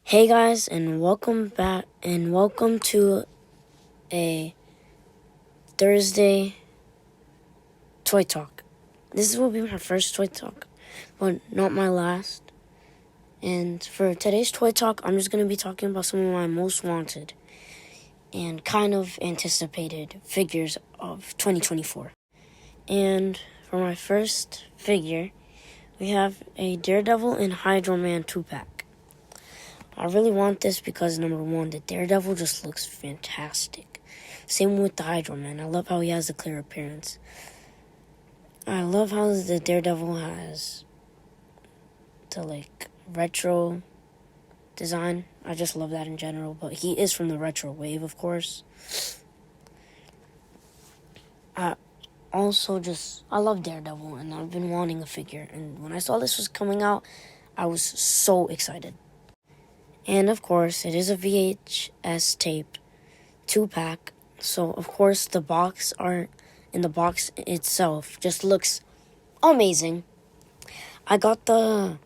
Hey guys, and welcome back, and welcome to a Thursday toy talk. This will be my first toy talk, but not my last. And for today's toy talk, I'm just going to be talking about some of my most wanted and kind of anticipated figures of 2024. And for my first figure, we have a Daredevil and Hydro Man 2-pack. I really want this because, number one, the Daredevil just looks fantastic. Same with the Hydro Man. I love how he has a clear appearance. I love how the Daredevil has the, retro design. I just love that in general. But he is from the retro wave, of course. I love Daredevil, and I've been wanting a figure. And when I saw this was coming out, I was so excited. And, of course, it is a VHS tape 2-pack. So, of course, the box art in the box itself just looks amazing. I got the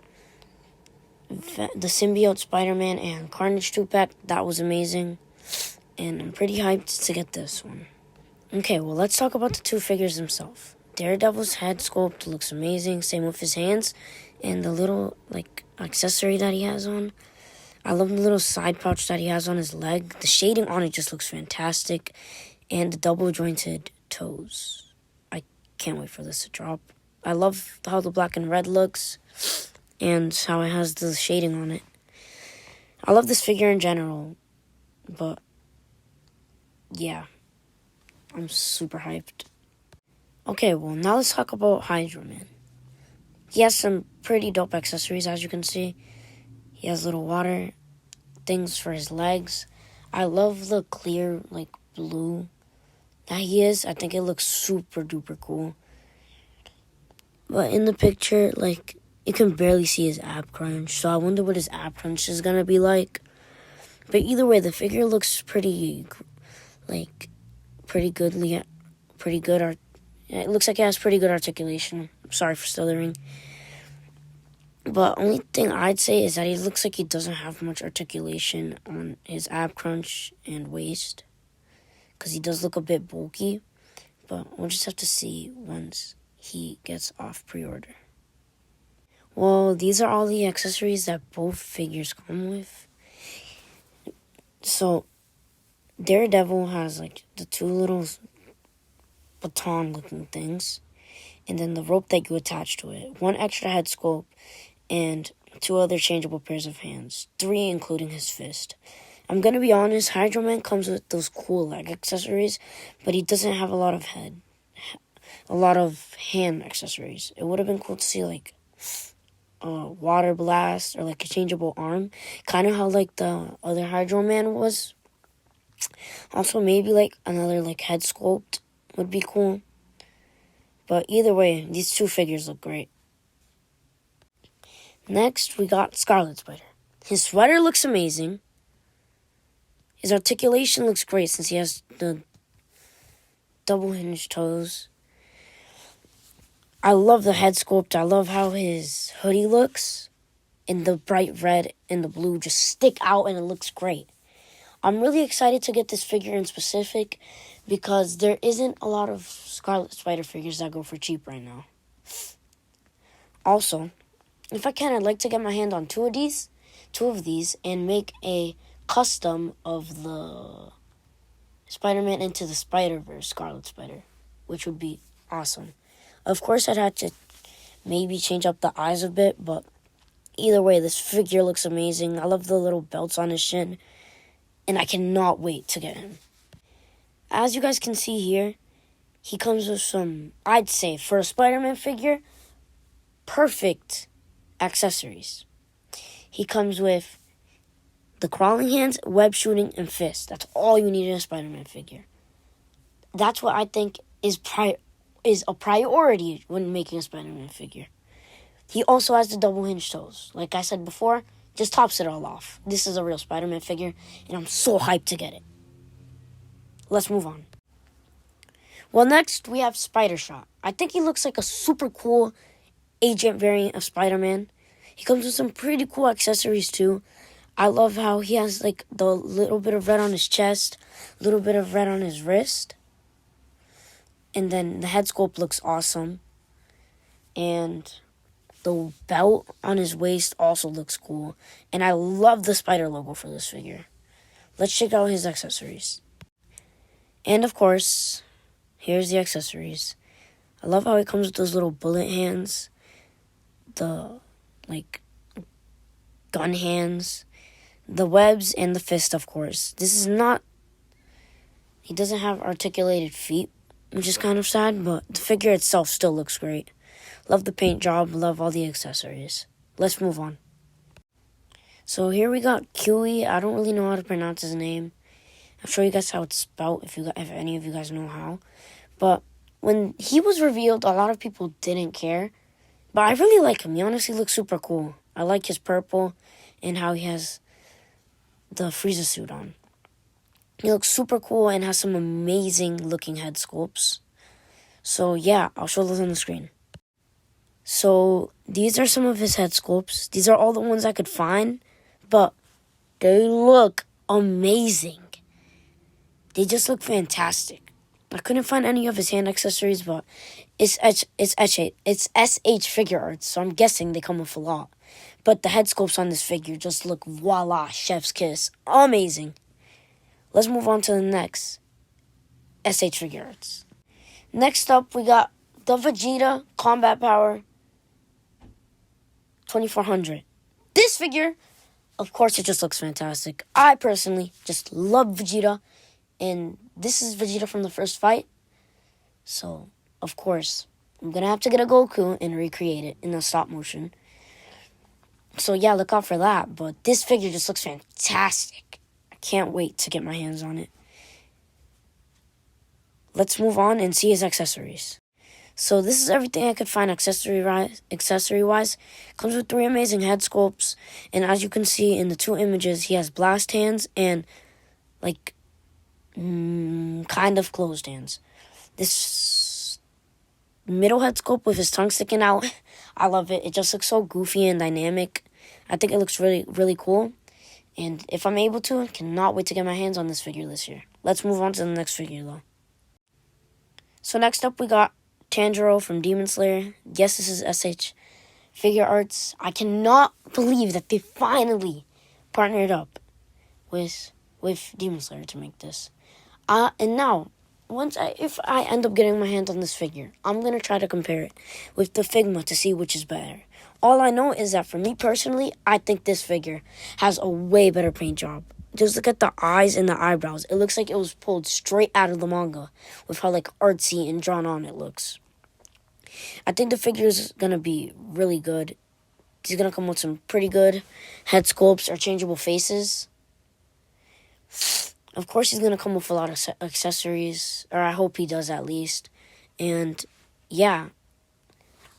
Symbiote Spider-Man and Carnage 2-pack. That was amazing. And I'm pretty hyped to get this one. Okay, well, let's talk about the two figures themselves. Daredevil's head sculpt looks amazing. Same with his hands and the little, accessory that he has on. I love the little side pouch that he has on his leg. The shading on it just looks fantastic. And the double jointed toes. I can't wait for this to drop. I love how the black and red looks and how it has the shading on it. I love this figure in general. But, yeah. I'm super hyped. Okay, well, now let's talk about Hydro Man. He has some pretty dope accessories, as you can see. He has little water things for his legs. I love the clear, blue that he is. I think it looks super duper cool. But in the picture, you can barely see his ab crunch. So I wonder what his ab crunch is going to be like. But either way, the figure looks pretty good. It looks like it has pretty good articulation. I'm sorry for stuttering. But only thing I'd say is that he looks like he doesn't have much articulation on his ab crunch and waist. Because he does look a bit bulky. But we'll just have to see once he gets off pre-order. Well, these are all the accessories that both figures come with. So, Daredevil has, the two little baton-looking things. And then the rope that you attach to it. One extra head sculpt. And 2 other changeable pairs of hands. 3 including his fist. I'm going to be honest, Hydro Man comes with those cool leg accessories, but he doesn't have a lot of hand accessories. It would have been cool to see, a water blast or, a changeable arm. Kind of how, the other Hydro Man was. Also, maybe, another, head sculpt would be cool. But either way, these 2 figures look great. Next, we got Scarlet Spider. His sweater looks amazing. His articulation looks great since he has the double hinge toes. I love the head sculpt. I love how his hoodie looks. And the bright red and the blue just stick out and it looks great. I'm really excited to get this figure in specific because there isn't a lot of Scarlet Spider figures that go for cheap right now. Also, if I can, I'd like to get my hand on two of these, and make a custom of the Spider-Man Into the Spider-Verse Scarlet Spider, which would be awesome. Of course, I'd have to maybe change up the eyes a bit, but either way, this figure looks amazing. I love the little belts on his shin, and I cannot wait to get him. As you guys can see here, he comes with some, I'd say, for a Spider-Man figure, perfect accessories. He comes with the crawling hands, web shooting, and fist. That's all you need in a Spider-Man figure. That's what I think is a priority when making a Spider-Man figure. He also has the double hinge toes. Like I said before, just tops it all off. This is a real Spider-Man figure, and I'm so hyped to get it. Let's move on. Well, next we have Spider-Shot. I think he looks like a super cool agent variant of Spider-Man. He comes with some pretty cool accessories too. I love how he has like the little bit of red on his chest, a little bit of red on his wrist. And then the head sculpt looks awesome. And the belt on his waist also looks cool. And I love the spider logo for this figure. Let's check out his accessories. And of course, here's the accessories. I love how he comes with those little bullet hands. The, like, gun hands. The webs and the fist, of course. This is not... He doesn't have articulated feet, which is kind of sad, but the figure itself still looks great. Love the paint job, love all the accessories. Let's move on. So here we got Kiwi. I don't really know how to pronounce his name. I'll show you guys how it's spelled if any of you guys know how. But when he was revealed, a lot of people didn't care. But I really like him. He honestly looks super cool. I like his purple and how he has the Frieza suit on. He looks super cool and has some amazing looking head sculpts. So yeah, I'll show those on the screen. So these are some of his head sculpts. These are all the ones I could find, but they look amazing. They just look fantastic. I couldn't find any of his hand accessories, but it's SH Figure Arts, so I'm guessing they come with a lot. But the head sculpts on this figure just look, voila, chef's kiss. Amazing. Let's move on to the next SH Figure Arts. Next up, we got the Vegeta Combat Power 2400. This figure, of course, it just looks fantastic. I personally just love Vegeta. And this is Vegeta from the first fight. So, of course, I'm going to have to get a Goku and recreate it in a stop motion. So, yeah, look out for that. But this figure just looks fantastic. I can't wait to get my hands on it. Let's move on and see his accessories. So, this is everything I could find accessory-wise. Comes with 3 amazing head sculpts. And as you can see in the 2 images, he has blast hands and, like... kind of closed hands. This middle head sculpt with his tongue sticking out, I love it. It just looks so goofy and dynamic. I think it looks really, really cool. And if I'm able to, I cannot wait to get my hands on this figure this year. Let's move on to the next figure, though. So next up, we got Tanjiro from Demon Slayer. Yes, this is SH Figure Arts. I cannot believe that they finally partnered up with Demon Slayer to make this. And now, if I end up getting my hands on this figure, I'm going to try to compare it with the Figma to see which is better. All I know is that for me personally, I think this figure has a way better paint job. Just look at the eyes and the eyebrows. It looks like it was pulled straight out of the manga with how like artsy and drawn on it looks. I think the figure is going to be really good. He's going to come with some pretty good head sculpts or changeable faces. Of course, he's going to come with a lot of accessories, or I hope he does at least. And, yeah,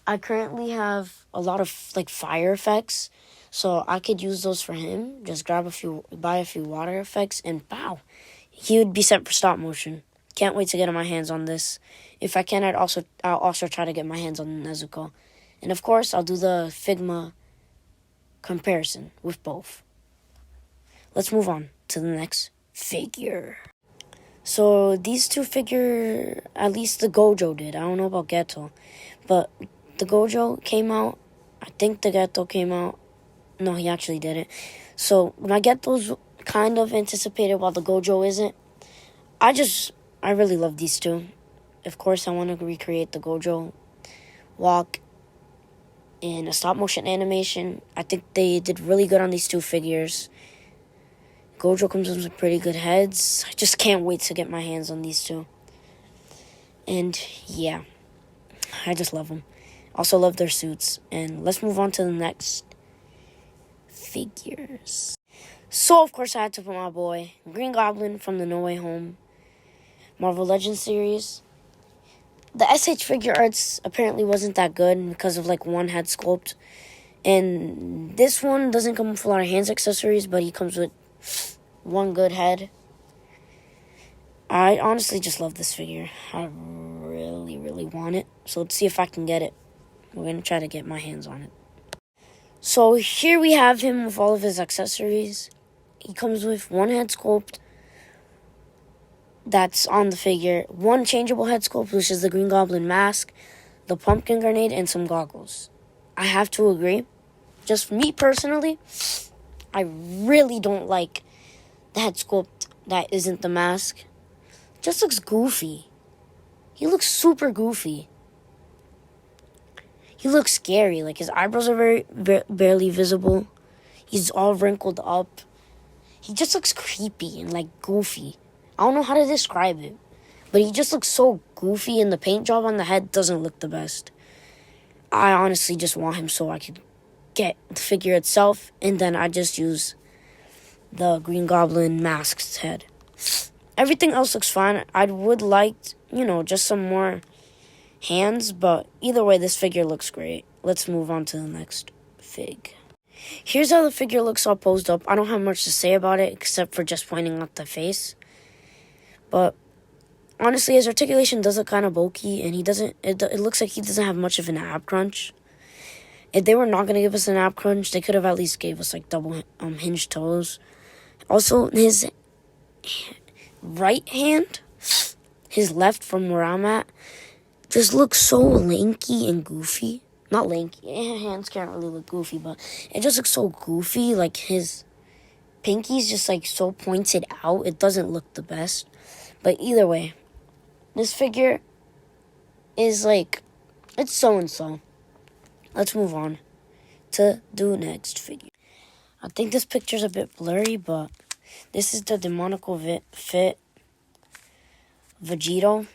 I currently have a lot of, like, fire effects, so I could use those for him. Just buy a few water effects, and, wow, he would be set for stop motion. Can't wait to get my hands on this. If I can, I'll also try to get my hands on Nezuko. And, of course, I'll do the Figma comparison with both. Let's move on to the next figure. So these 2 figure, at least the Gojo did. I don't know about Geto, but the Gojo came out. I think the Geto came out. No, he actually didn't. So when I get those kind of anticipated while the Gojo isn't, I really love these 2. Of course, I want to recreate the Gojo walk in a stop motion animation. I think they did really good on these 2 figures. Gojo comes with some pretty good heads. I just can't wait to get my hands on these 2. And, yeah. I just love them. Also love their suits. And let's move on to the next figures. So, of course, I had to put my boy Green Goblin from the No Way Home Marvel Legends series. The SH Figure Arts apparently wasn't that good because of, like, one head sculpt. And this one doesn't come with a lot of hands accessories, but he comes with one good head. I honestly just love this figure. I really, really want it. So let's see if I can get it. We're going to try to get my hands on it. So here we have him with all of his accessories. He comes with one head sculpt that's on the figure, one changeable head sculpt, which is the Green Goblin mask, the pumpkin grenade, and some goggles. I have to agree. Just me personally, I really don't like the head sculpt that isn't the mask. It just looks goofy. He looks super goofy. He looks scary. Like, his eyebrows are barely visible. He's all wrinkled up. He just looks creepy and, like, goofy. I don't know how to describe it. But he just looks so goofy, and the paint job on the head doesn't look the best. I honestly just want him so I could get the figure itself, and then I just use the Green Goblin mask's head. Everything else looks fine. I would like, just some more hands, but either way, this figure looks great. Let's move on to the next fig. Here's how the figure looks all posed up. I don't have much to say about it except for just pointing out the face. But honestly, his articulation does look kind of bulky, and it looks like he doesn't have much of an ab crunch. If they were not going to give us an ab crunch, they could have at least gave us like double hinged toes. Also, his right hand, his left from where I'm at, just looks so lanky and goofy. Not lanky. Hands can't really look goofy, but it just looks so goofy. Like, his pinky's just, like, so pointed out. It doesn't look the best. But either way, this figure is, like, it's so-and-so. Let's move on to the next figure. I think this picture's a bit blurry, but this is the Demonical Fit Vegito.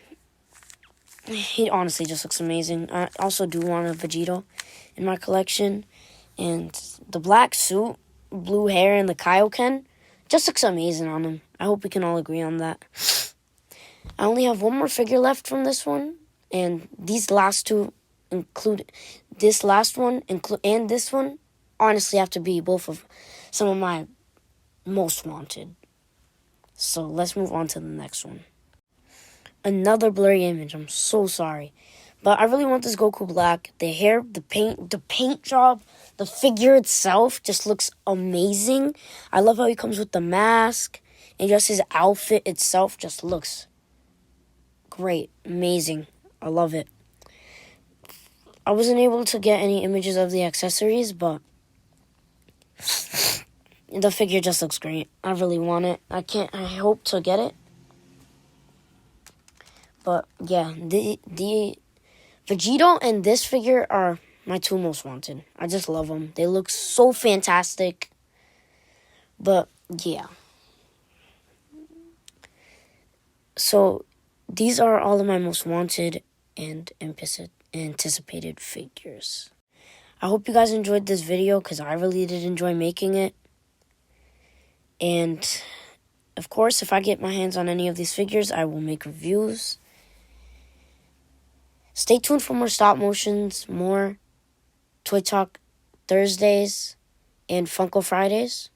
He honestly just looks amazing. I also do want a Vegito in my collection. And the black suit, blue hair, and the Kaioken just looks amazing on him. I hope we can all agree on that. I only have one more figure left from this one. And these last two include this last one and this one honestly have to be both of some of my most wanted. So let's move on to the next one. Another blurry image. I'm so sorry. But I really want this Goku Black. The hair, the paint job, the figure itself just looks amazing. I love how he comes with the mask. And just his outfit itself just looks great. Amazing. I love it. I wasn't able to get any images of the accessories, but the figure just looks great. I really want it. I hope to get it. But yeah, the Vegito and this figure are my two most wanted. I just love them. They look so fantastic. But yeah. So these are all of my most wanted and anticipated figures. I hope you guys enjoyed this video because I really did enjoy making it. And of course, if I get my hands on any of these figures, I will make reviews. Stay tuned for more stop motions, more Toy Talk Thursdays, and Funko Fridays.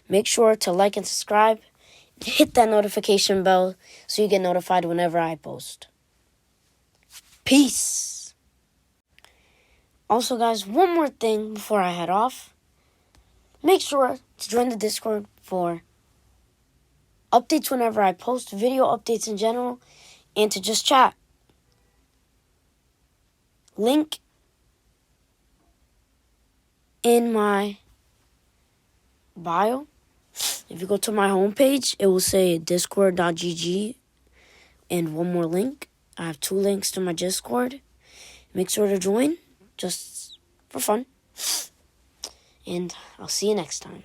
Make sure to like and subscribe. Hit that notification bell so you get notified whenever I post. Peace. Also, guys, one more thing before I head off. Make sure to join the Discord for updates whenever I post, video updates in general, and to just chat. Link in my bio. If you go to my homepage, it will say discord.gg and one more link. I have 2 links to my Discord. Make sure to join, just for fun. And I'll see you next time.